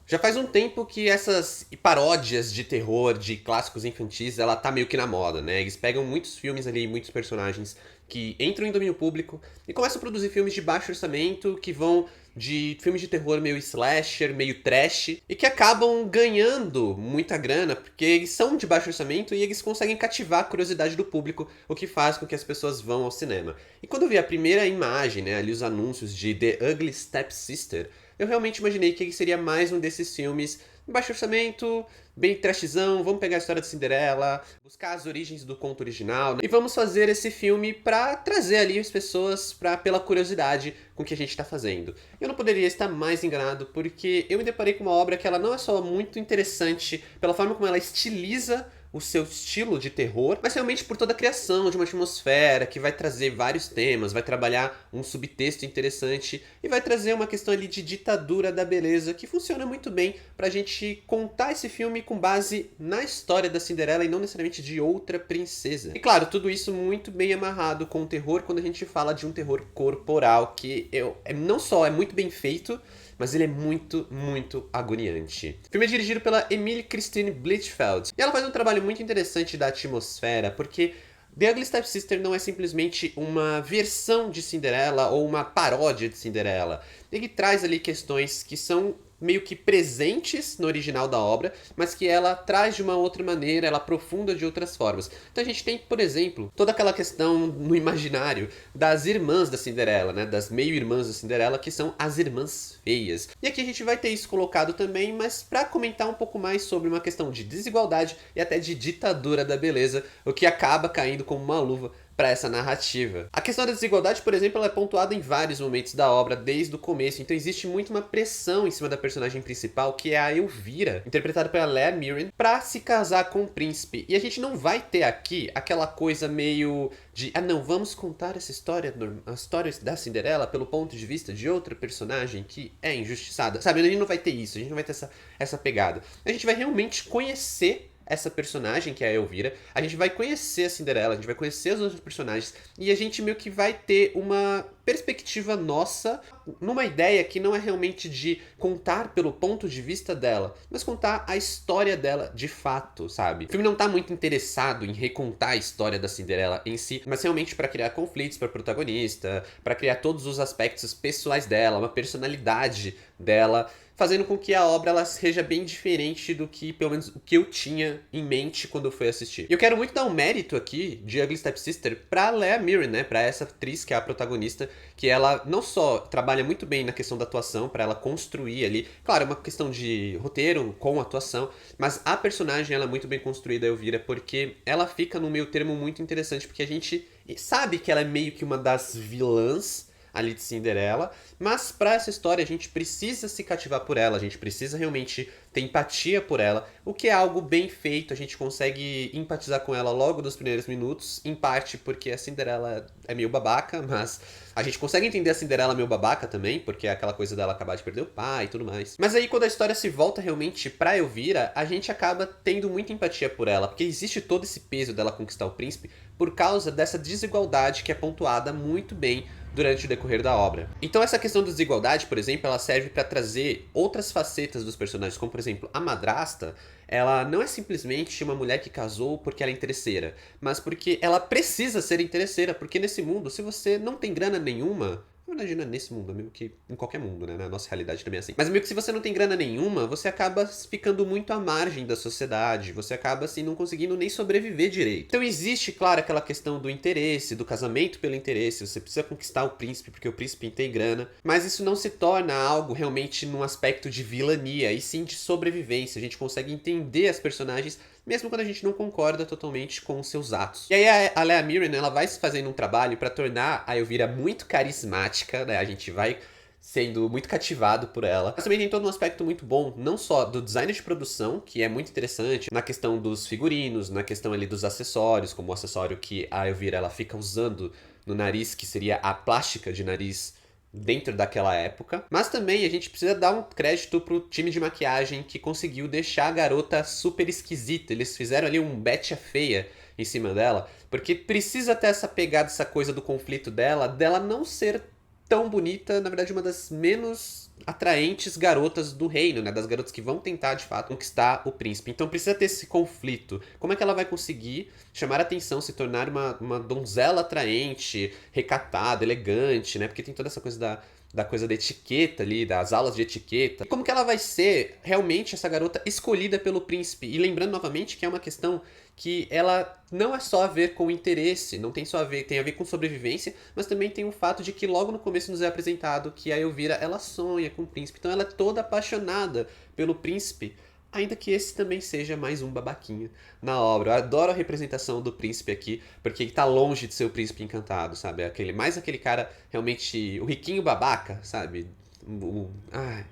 Já faz um tempo que essas paródias de terror, de clássicos infantis, ela tá meio que na moda, né? Eles pegam muitos filmes ali, muitos personagens que entram em domínio público e começam a produzir filmes de baixo orçamento, que vão de filmes de terror meio slasher, meio trash, e que acabam ganhando muita grana, porque eles são de baixo orçamento e eles conseguem cativar a curiosidade do público, o que faz com que as pessoas vão ao cinema. E quando eu vi a primeira imagem, né, ali os anúncios de The Ugly Stepsister, eu realmente imaginei que ele seria mais um desses filmes baixo orçamento, bem trashzão, vamos pegar a história de Cinderela, buscar as origens do conto original, né? E vamos fazer esse filme pra trazer ali as pessoas pela curiosidade com o que a gente tá fazendo. Eu não poderia estar mais enganado, porque eu me deparei com uma obra que ela não é só muito interessante pela forma como ela estiliza o seu estilo de terror, mas realmente por toda a criação de uma atmosfera que vai trazer vários temas, vai trabalhar um subtexto interessante e vai trazer uma questão ali de ditadura da beleza que funciona muito bem pra gente contar esse filme com base na história da Cinderela e não necessariamente de outra princesa. E claro, tudo isso muito bem amarrado com o terror quando a gente fala de um terror corporal que não só é muito bem feito, mas ele é muito, muito agoniante. O filme é dirigido pela Emily Christine Blichfeld, e ela faz um trabalho muito interessante da atmosfera, porque The Ugly Stepsister não é simplesmente uma versão de Cinderela ou uma paródia de Cinderela. Ele traz ali questões que são meio que presentes no original da obra, mas que ela traz de uma outra maneira, ela aprofunda de outras formas. Então a gente tem, por exemplo, toda aquela questão no imaginário das irmãs da Cinderela, né? Das meio-irmãs da Cinderela, que são as irmãs feias. E aqui a gente vai ter isso colocado também, mas para comentar um pouco mais sobre uma questão de desigualdade e até de ditadura da beleza, o que acaba caindo como uma luva para essa narrativa. A questão da desigualdade, por exemplo, ela é pontuada em vários momentos da obra, desde o começo, então existe muito uma pressão em cima da personagem principal, que é a Elvira, interpretada pela Leah Mirren, para se casar com o príncipe. E a gente não vai ter aqui aquela coisa meio de, não, vamos contar essa história, a história da Cinderela pelo ponto de vista de outra personagem que é injustiçada. Sabe, a gente não vai ter isso, a gente não vai ter essa pegada. A gente vai realmente conhecer essa personagem, que é a Elvira, a gente vai conhecer a Cinderela, a gente vai conhecer os outros personagens, e a gente meio que vai ter uma perspectiva nossa, numa ideia que não é realmente de contar pelo ponto de vista dela, mas contar a história dela de fato, sabe? O filme não tá muito interessado em recontar a história da Cinderela em si, mas realmente para criar conflitos para protagonista, para criar todos os aspectos pessoais dela, uma personalidade dela, fazendo com que a obra ela seja bem diferente do que, pelo menos, o que eu tinha em mente quando eu fui assistir. E eu quero muito dar um mérito aqui de Ugly Stepsister pra Leah Mirren, né? Pra essa atriz que é a protagonista, que ela não só trabalha muito bem na questão da atuação, pra ela construir ali, claro, é uma questão de roteiro com atuação, mas a personagem ela é muito bem construída, a Elvira, porque ela fica no meio termo muito interessante, porque a gente sabe que ela é meio que uma das vilãs ali de Cinderela, mas para essa história a gente precisa se cativar por ela, a gente precisa realmente ter empatia por ela, o que é algo bem feito, a gente consegue empatizar com ela logo nos primeiros minutos, em parte porque a Cinderela é meio babaca, mas a gente consegue entender a Cinderela meio babaca também, porque é aquela coisa dela acabar de perder o pai e tudo mais. Mas aí quando a história se volta realmente pra Elvira, a gente acaba tendo muita empatia por ela, porque existe todo esse peso dela conquistar o príncipe por causa dessa desigualdade que é pontuada muito bem durante o decorrer da obra. Então essa questão da desigualdade, por exemplo, ela serve para trazer outras facetas dos personagens, como por exemplo, a madrasta, ela não é simplesmente uma mulher que casou porque ela é interesseira, mas porque ela precisa ser interesseira, porque nesse mundo, se você não tem grana nenhuma, na verdade não é nesse mundo, é meio que em qualquer mundo, né? Na nossa realidade também é assim. Mas meio que se você não tem grana nenhuma, você acaba ficando muito à margem da sociedade, você acaba assim não conseguindo nem sobreviver direito. Então existe, claro, aquela questão do interesse, do casamento pelo interesse, você precisa conquistar o príncipe porque o príncipe tem grana, mas isso não se torna algo realmente num aspecto de vilania, e sim de sobrevivência. A gente consegue entender as personagens mesmo quando a gente não concorda totalmente com os seus atos. E aí a Leah Mirren, ela vai fazendo um trabalho para tornar a Elvira muito carismática, né? A gente vai sendo muito cativado por ela. Mas também tem todo um aspecto muito bom, não só do design de produção, que é muito interessante, na questão dos figurinos, na questão ali dos acessórios, como o acessório que a Elvira ela fica usando no nariz, que seria a plástica de nariz dentro daquela época, mas também a gente precisa dar um crédito pro time de maquiagem que conseguiu deixar a garota super esquisita. Eles fizeram ali um Betty a Feia em cima dela, porque precisa ter essa pegada, essa coisa do conflito dela não ser tão bonita, na verdade uma das menos atraentes garotas do reino, né? Das garotas que vão tentar, de fato, conquistar o príncipe. Então precisa ter esse conflito. Como é que ela vai conseguir chamar a atenção, se tornar uma donzela atraente, recatada, elegante, né? Porque tem toda essa coisa da coisa da etiqueta ali, das aulas de etiqueta. E como que ela vai ser realmente essa garota escolhida pelo príncipe? E lembrando novamente que é uma questão que ela não é só a ver com interesse, não tem só a ver, tem a ver com sobrevivência, mas também tem o fato de que logo no começo nos é apresentado que a Elvira, ela sonha com o príncipe, então ela é toda apaixonada pelo príncipe, ainda que esse também seja mais um babaquinha na obra. Eu adoro a representação do príncipe aqui, porque ele tá longe de ser o príncipe encantado, sabe? Mais aquele cara realmente, o riquinho babaca, sabe?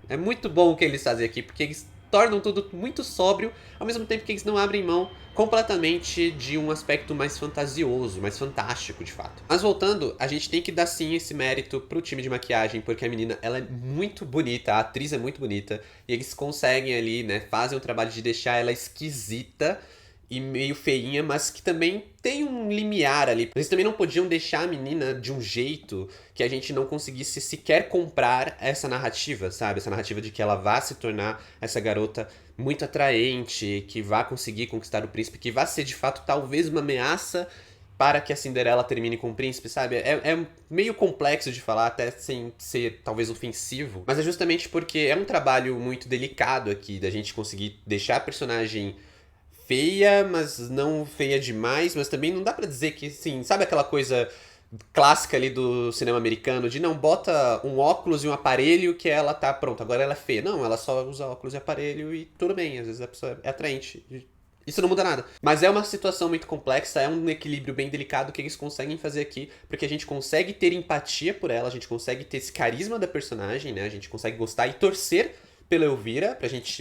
É muito bom o que eles fazem aqui, porque eles tornam tudo muito sóbrio, ao mesmo tempo que eles não abrem mão completamente de um aspecto mais fantasioso, mais fantástico, de fato. Mas voltando, a gente tem que dar sim esse mérito pro time de maquiagem, porque a menina, ela é muito bonita, a atriz é muito bonita, e eles conseguem ali, né, fazem o trabalho de deixar ela esquisita e meio feinha, mas que também tem um limiar ali. Eles também não podiam deixar a menina de um jeito que a gente não conseguisse sequer comprar essa narrativa, sabe? Essa narrativa de que ela vá se tornar essa garota muito atraente, que vá conseguir conquistar o príncipe, que vá ser de fato talvez uma ameaça para que a Cinderela termine com o príncipe, sabe? É meio complexo de falar, até sem ser talvez ofensivo, mas é justamente porque é um trabalho muito delicado aqui, da gente conseguir deixar a personagem feia, mas não feia demais, mas também não dá pra dizer que, assim, sabe aquela coisa clássica ali do cinema americano de não bota um óculos e um aparelho que ela tá pronta, agora ela é feia. Não, ela só usa óculos e aparelho e tudo bem, às vezes a pessoa é atraente. Isso não muda nada. Mas é uma situação muito complexa, é um equilíbrio bem delicado que eles conseguem fazer aqui, porque a gente consegue ter empatia por ela, a gente consegue ter esse carisma da personagem, né? A gente consegue gostar e torcer pela Elvira,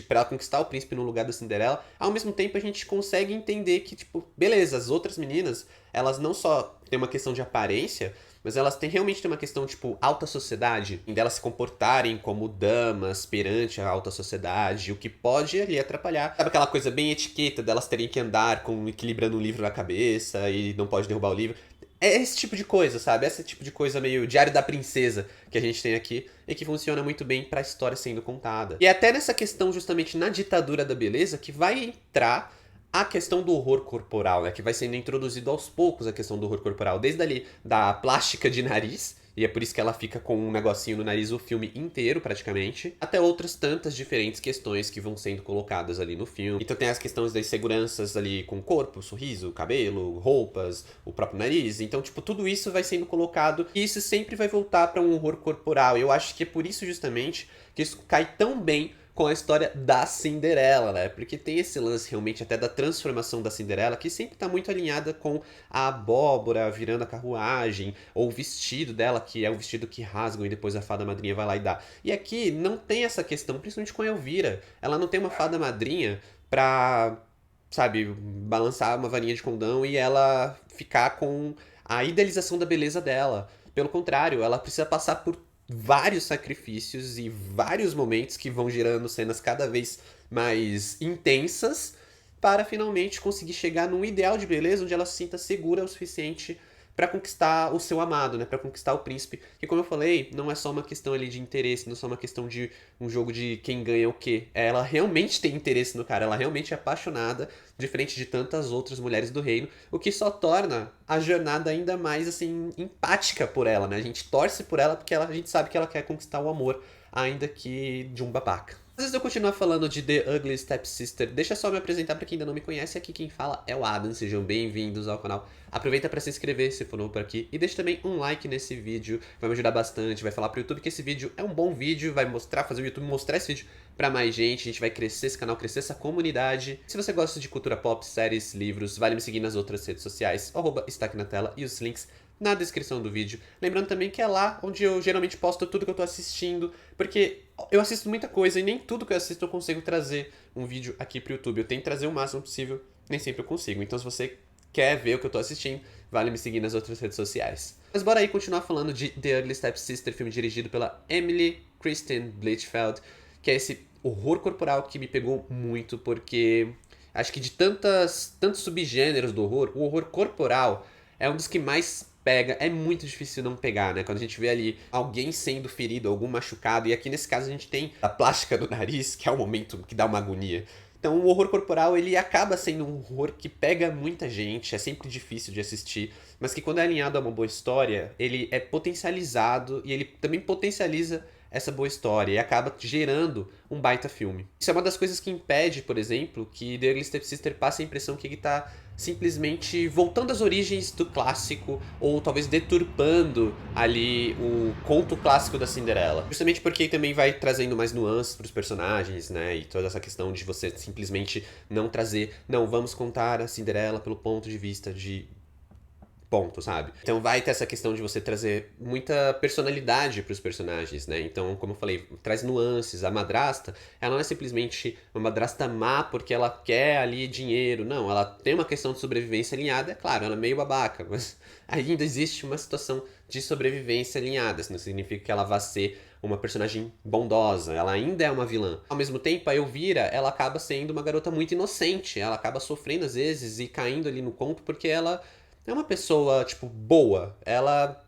pra ela conquistar o príncipe no lugar da Cinderela. Ao mesmo tempo, a gente consegue entender que, tipo, beleza, as outras meninas, elas não só têm uma questão de aparência, mas elas têm realmente uma questão, tipo, alta sociedade, em delas se comportarem como damas perante a alta sociedade, o que pode ali atrapalhar. Sabe aquela coisa bem etiqueta delas terem que andar com equilibrando um livro na cabeça e não pode derrubar o livro? É esse tipo de coisa, sabe? Esse tipo de coisa meio Diário da Princesa que a gente tem aqui e que funciona muito bem pra história sendo contada. E é até nessa questão, justamente na ditadura da beleza, que vai entrar a questão do horror corporal, né? Que vai sendo introduzido aos poucos a questão do horror corporal, desde ali da plástica de nariz, e é por isso que ela fica com um negocinho no nariz o filme inteiro, praticamente, até outras tantas diferentes questões que vão sendo colocadas ali no filme. Então tem as questões das seguranças ali com o corpo, sorriso, cabelo, roupas, o próprio nariz. Então, tipo, tudo isso vai sendo colocado e isso sempre vai voltar para um horror corporal. Eu acho que é por isso justamente que isso cai tão bem com a história da Cinderela, né? Porque tem esse lance realmente até da transformação da Cinderela, que sempre tá muito alinhada com a abóbora virando a carruagem, ou o vestido dela, que é o vestido que rasgam e depois a fada madrinha vai lá e dá. E aqui não tem essa questão, principalmente com a Elvira. Ela não tem uma fada madrinha pra, sabe, balançar uma varinha de condão e ela ficar com a idealização da beleza dela. Pelo contrário, ela precisa passar por vários sacrifícios e vários momentos que vão gerando cenas cada vez mais intensas para finalmente conseguir chegar num ideal de beleza onde ela se sinta segura o suficiente para conquistar o seu amado, né, para conquistar o príncipe. Que como eu falei, não é só uma questão ali de interesse, não é só uma questão de um jogo de quem ganha o quê. Ela realmente tem interesse no cara, ela realmente é apaixonada, diferente de tantas outras mulheres do reino, o que só torna a jornada ainda mais assim empática por ela, né? A gente torce por ela porque a gente sabe que ela quer conquistar o amor, ainda que de um babaca. Às vezes eu continuar falando de The Ugly Stepsister, deixa só me apresentar pra quem ainda não me conhece. Aqui quem fala é o Adam, sejam bem-vindos ao canal. Aproveita pra se inscrever se for novo por aqui e deixa também um like nesse vídeo, vai me ajudar bastante, vai falar pro YouTube que esse vídeo é um bom vídeo, vai mostrar, fazer o YouTube mostrar esse vídeo pra mais gente, a gente vai crescer esse canal, crescer essa comunidade. Se você gosta de cultura pop, séries, livros, vale me seguir nas outras redes sociais, está aqui na tela e os links na descrição do vídeo. Lembrando também que é lá onde eu geralmente posto tudo que eu tô assistindo, porque eu assisto muita coisa e nem tudo que eu assisto eu consigo trazer um vídeo aqui pro YouTube. Eu tento trazer o máximo possível, nem sempre eu consigo. Então se você quer ver o que eu tô assistindo, vale me seguir nas outras redes sociais. Mas bora aí continuar falando de The Ugly Stepsister, filme dirigido pela Emily Kristen Blichfeld, que é esse horror corporal que me pegou muito, porque acho que de tantos subgêneros do horror, o horror corporal é um dos que mais pega, é muito difícil não pegar, né? Quando a gente vê ali alguém sendo ferido, algum machucado, e aqui nesse caso a gente tem a plástica do nariz, que é o momento que dá uma agonia. Então o horror corporal, ele acaba sendo um horror que pega muita gente, é sempre difícil de assistir, mas que quando é alinhado a uma boa história, ele é potencializado e ele também potencializa essa boa história e acaba gerando um baita filme. Isso é uma das coisas que impede, por exemplo, que The Ugly Stepsister passe a impressão que ele tá simplesmente voltando às origens do clássico ou talvez deturpando ali o conto clássico da Cinderela. Justamente porque também vai trazendo mais nuances para os personagens, né? E toda essa questão de você simplesmente não trazer, não, vamos contar a Cinderela pelo ponto de vista de ponto, sabe? Então vai ter essa questão de você trazer muita personalidade pros personagens, né? Então, como eu falei, traz nuances. A madrasta, ela não é simplesmente uma madrasta má porque ela quer ali dinheiro. Não, ela tem uma questão de sobrevivência alinhada, é claro, ela é meio babaca, mas ainda existe uma situação de sobrevivência alinhada. Isso não significa que ela vá ser uma personagem bondosa, ela ainda é uma vilã. Ao mesmo tempo, a Elvira, ela acaba sendo uma garota muito inocente, ela acaba sofrendo às vezes e caindo ali no conto porque ela é uma pessoa, tipo, boa. Ela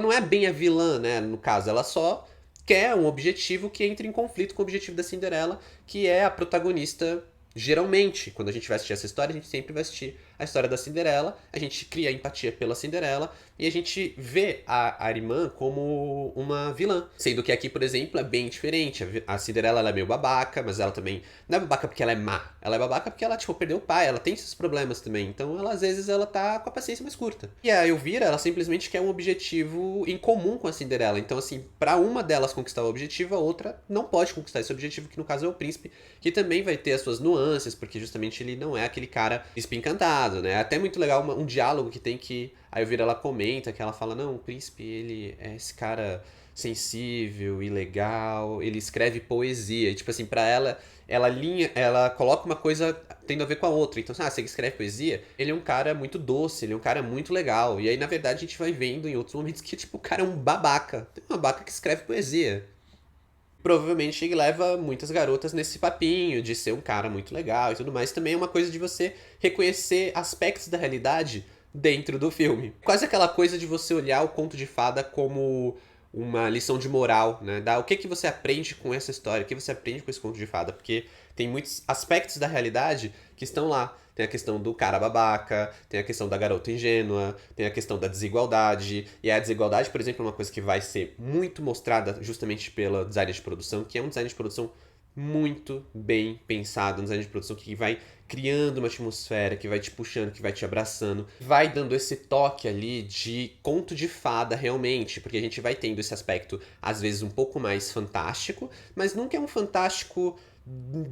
não é bem a vilã, né? No caso, ela só quer um objetivo que entra em conflito com o objetivo da Cinderela, que é a protagonista. Geralmente, quando a gente vai assistir essa história, a gente sempre vai assistir a história da Cinderela, a gente cria empatia pela Cinderela e a gente vê a Arimã como uma vilã. Sendo que aqui, por exemplo, é bem diferente. A Cinderela ela é meio babaca, mas ela também não é babaca porque ela é má. Ela é babaca porque ela, tipo, perdeu o pai, ela tem esses problemas também. Então, ela, às vezes, ela tá com a paciência mais curta. E a Elvira, ela simplesmente quer um objetivo em comum com a Cinderela. Então, assim, pra uma delas conquistar o objetivo, a outra não pode conquistar esse objetivo, que no caso é o príncipe, que também vai ter as suas nuances, porque justamente ele não é aquele cara príncipe encantado, né? É até muito legal um diálogo que tem que a Elvira ela comenta, que ela fala, não, o príncipe, ele é esse cara sensível e legal, ele escreve poesia. E, tipo assim, pra ela, ela coloca uma coisa tendo a ver com a outra. Então, você escreve poesia, ele é um cara muito doce, ele é um cara muito legal. E aí, na verdade, a gente vai vendo em outros momentos que, tipo, o cara é um babaca. Tem uma babaca que escreve poesia. Provavelmente ele leva muitas garotas nesse papinho de ser um cara muito legal e tudo mais. Também é uma coisa de você reconhecer aspectos da realidade dentro do filme. Quase aquela coisa de você olhar o conto de fada como uma lição de moral, né? O que você aprende com essa história, o que você aprende com esse conto de fada, porque tem muitos aspectos da realidade que estão lá. Tem a questão do cara babaca, tem a questão da garota ingênua, tem a questão da desigualdade. E a desigualdade, por exemplo, é uma coisa que vai ser muito mostrada justamente pela design de produção, que é um design de produção muito bem pensado, um design de produção que vai criando uma atmosfera, que vai te puxando, que vai te abraçando, vai dando esse toque ali de conto de fada realmente, porque a gente vai tendo esse aspecto às vezes um pouco mais fantástico, mas nunca é um fantástico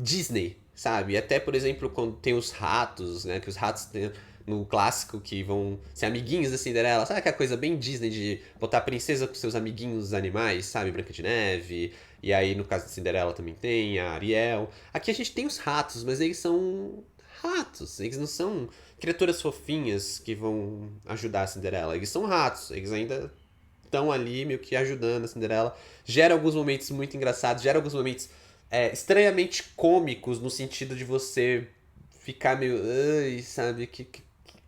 Disney, sabe? Até, por exemplo, quando tem os ratos, né? Que os ratos tem no clássico que vão ser amiguinhos da Cinderela. Sabe aquela coisa bem Disney de botar a princesa com seus amiguinhos animais, sabe? Branca de Neve. E aí, no caso da Cinderela, também tem a Ariel. Aqui a gente tem os ratos, mas eles são ratos. Eles não são criaturas fofinhas que vão ajudar a Cinderela. Eles são ratos. Eles ainda estão ali meio que ajudando a Cinderela. Gera alguns momentos muito engraçados, gera alguns momentos estranhamente cômicos no sentido de você ficar meio. Ai, sabe?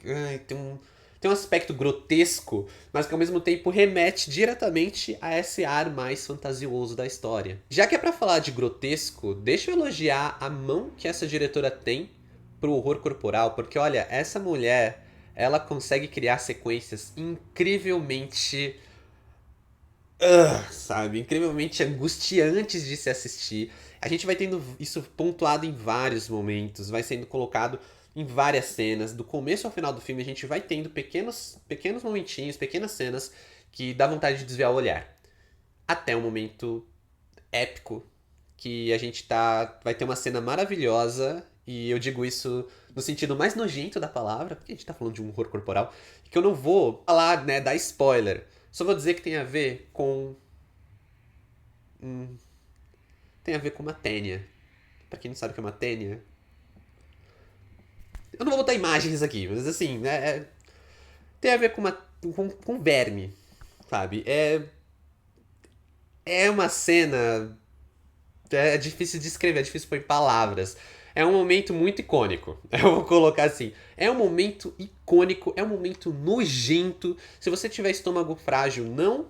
Ai, tem um aspecto grotesco, mas que ao mesmo tempo remete diretamente a esse ar mais fantasioso da história. Já que é pra falar de grotesco, deixa eu elogiar a mão que essa diretora tem pro horror corporal, porque olha, essa mulher, ela consegue criar sequências incrivelmente sabe? Incrivelmente angustiantes de se assistir. A gente vai tendo isso pontuado em vários momentos, vai sendo colocado em várias cenas. Do começo ao final do filme, a gente vai tendo pequenos momentinhos, pequenas cenas que dá vontade de desviar o olhar. Até um momento épico que a gente vai ter uma cena maravilhosa, e eu digo isso no sentido mais nojento da palavra, porque a gente tá falando de um horror corporal, que eu não vou falar, né, dar spoiler. Só vou dizer que tem a ver com. Tem a ver com uma tênia. Pra quem não sabe o que é uma tênia. Eu não vou botar imagens aqui, mas assim, né? Tem a ver com verme, sabe? É uma cena É difícil de escrever, é difícil pôr em palavras. É um momento muito icônico. Eu vou colocar assim. É um momento icônico, é um momento nojento. Se você tiver estômago frágil, não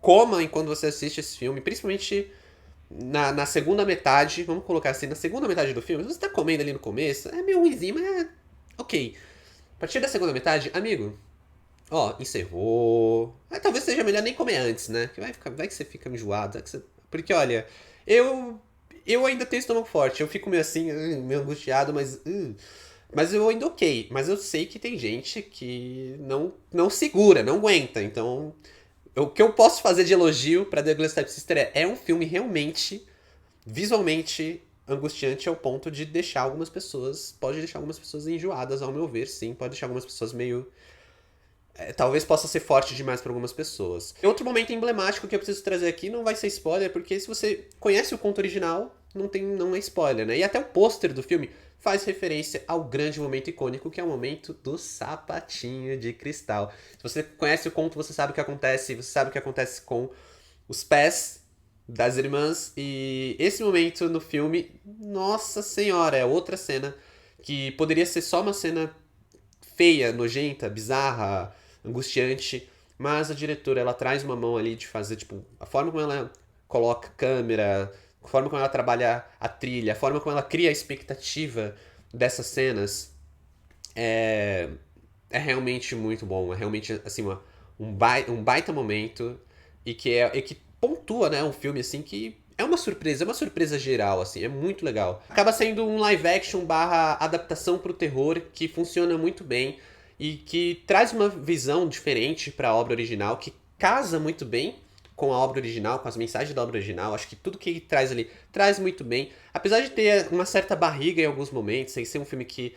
coma enquanto você assiste esse filme, principalmente na segunda metade. Vamos colocar assim, na segunda metade do filme. Se você tá comendo ali no começo, é meio ruimzinho, mas é ok. A partir da segunda metade, amigo, ó, encerrou. Talvez seja melhor nem comer antes, né? Que vai que você fica enjoado. Porque, olha, eu. Eu ainda tenho estômago forte. Eu fico meio assim, meio angustiado, mas eu ainda ok. Mas eu sei que tem gente que não segura, não aguenta. Então, o que eu posso fazer de elogio pra The Ugly Stepsister é um filme realmente, visualmente angustiante ao ponto de deixar algumas pessoas. Pode deixar algumas pessoas enjoadas, ao meu ver, sim. Pode deixar algumas pessoas meio talvez possa ser forte demais para algumas pessoas. Outro momento emblemático que eu preciso trazer aqui não vai ser spoiler, porque se você conhece o conto original, não é spoiler, né? E até o pôster do filme faz referência ao grande momento icônico, que é o momento do sapatinho de cristal. Se você conhece o conto, você sabe o que acontece, você sabe o que acontece com os pés das irmãs, e esse momento no filme, nossa senhora, é outra cena que poderia ser só uma cena feia, nojenta, bizarra, angustiante, mas a diretora ela traz uma mão ali de fazer, tipo, a forma como ela coloca câmera, a forma como ela trabalha a trilha, a forma como ela cria a expectativa dessas cenas é, é realmente muito bom, é realmente assim um baita momento e que pontua, né, um filme assim que é uma surpresa geral, assim, é muito legal. Acaba sendo um live action barra adaptação pro terror que funciona muito bem e que traz uma visão diferente para a obra original, que casa muito bem com a obra original, com as mensagens da obra original. Acho que tudo que ele traz ali traz muito bem. Apesar de ter uma certa barriga em alguns momentos, sem ser um filme que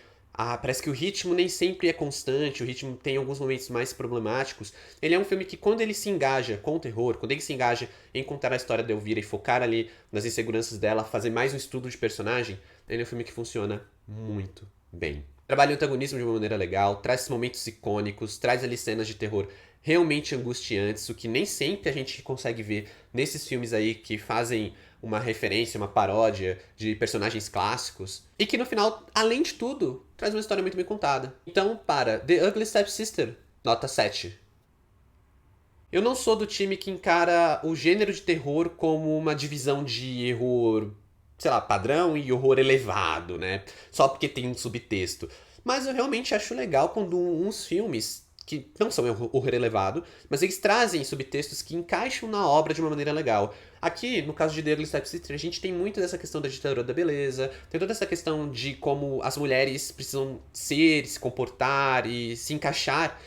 parece que o ritmo nem sempre é constante, o ritmo tem alguns momentos mais problemáticos. Ele é um filme que, quando ele se engaja com o terror, quando ele se engaja em contar a história da Elvira e focar ali nas inseguranças dela, fazer mais um estudo de personagem, ele é um filme que funciona muito bem. Trabalha o antagonismo de uma maneira legal, traz momentos icônicos, traz ali cenas de terror realmente angustiantes, o que nem sempre a gente consegue ver nesses filmes aí que fazem uma referência, uma paródia de personagens clássicos. E que no final, além de tudo, traz uma história muito bem contada. Então, para The Ugly Stepsister, nota 7. Eu não sou do time que encara o gênero de terror como uma divisão de horror, sei lá, padrão e horror elevado, né? Só porque tem um subtexto. Mas eu realmente acho legal quando uns filmes que não são horror elevado, mas eles trazem subtextos que encaixam na obra de uma maneira legal. Aqui, no caso de The Ugly Stepsister, a gente tem muito dessa questão da ditadura da beleza, tem toda essa questão de como as mulheres precisam ser, se comportar e se encaixar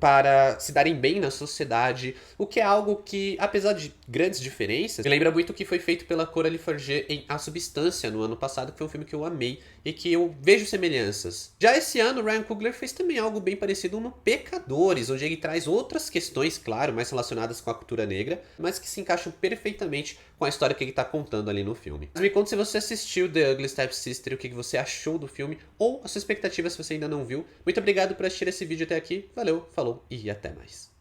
para se darem bem na sociedade, o que é algo que, apesar de grandes diferenças, me lembra muito o que foi feito pela Coralie Forger em A Substância no ano passado, que foi um filme que eu amei e que eu vejo semelhanças. Já esse ano, Ryan Coogler fez também algo bem parecido no Pecadores, onde ele traz outras questões, claro, mais relacionadas com a cultura negra, mas que se encaixam perfeitamente com a história que ele está contando ali no filme. Mas me conta se você assistiu The Ugly Stepsister, o que você achou do filme, ou a sua expectativa se você ainda não viu. Muito obrigado por assistir esse vídeo até aqui, valeu, falou e até mais.